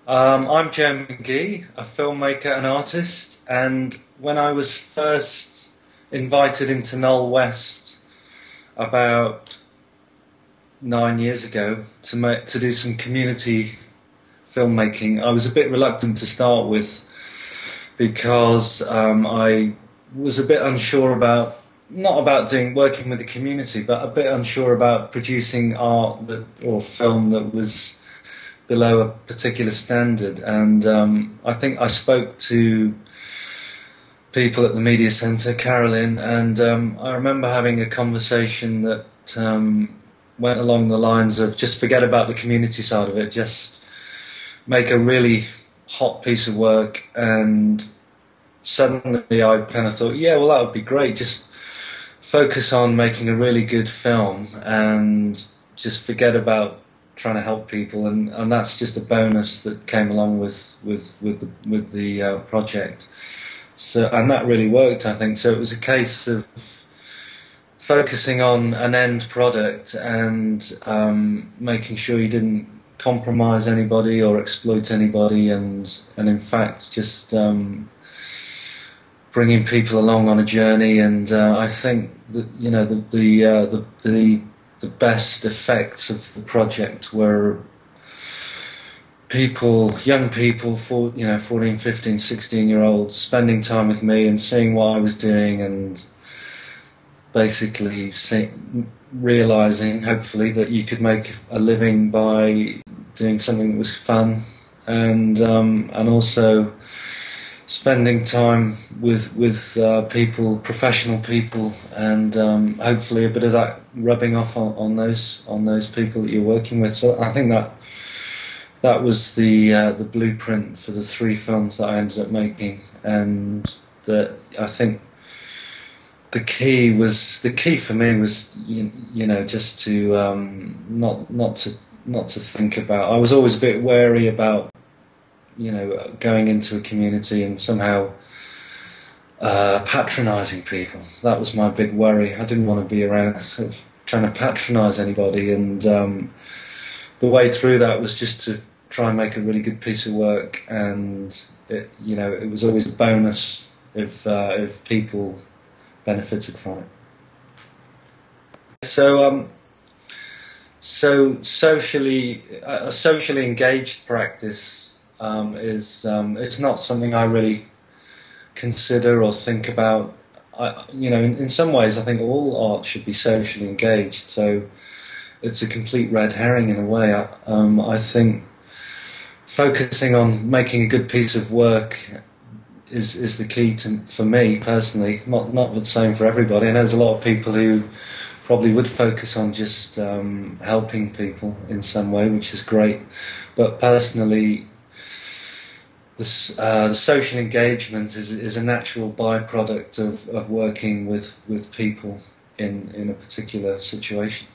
I'm Magee, a filmmaker and artist, and when I was first invited into Knowle West about 9 years ago to do some community filmmaking, I was a bit reluctant to start with because I was a bit unsure about, not about working with the community, but a bit unsure about producing art or film that was below a particular standard. And I think I spoke to people at the media centre, Carolyn, and I remember having a conversation that went along the lines of just forget about the community side of it, just make a really hot piece of work. And suddenly I kind of thought, yeah, well, that would be great, just focus on making a really good film and just forget about trying to help people, and that's just a bonus that came along with the project. So, and that really worked, I think. So it was a case of focusing on an end product and making sure you didn't compromise anybody or exploit anybody, and in fact just bringing people along on a journey. And I think that the best effects of the project were young people, 14, 15, 16-year-olds, spending time with me and seeing what I was doing, and basically realising, hopefully, that you could make a living by doing something that was fun, and also spending time with people, professional people, and hopefully a bit of that rubbing off on those people that you're working with. So I think that was the blueprint for the 3 films that I ended up making, and that I think the key for me was just to not to think about. I was always a bit wary about going into a community and somehow patronising people. That was my big worry. I didn't want to be around sort of trying to patronise anybody, and the way through that was just to try and make a really good piece of work, and it was always a bonus if people benefited from it. So socially, a socially engaged practice it's not something I really consider or think about. In some ways I think all art should be socially engaged, so it's a complete red herring in a way. I think focusing on making a good piece of work is the key for me personally, not the same for everybody. I know there's a lot of people who probably would focus on just helping people in some way, which is great, but personally the social engagement is a natural byproduct of working with people in a particular situation.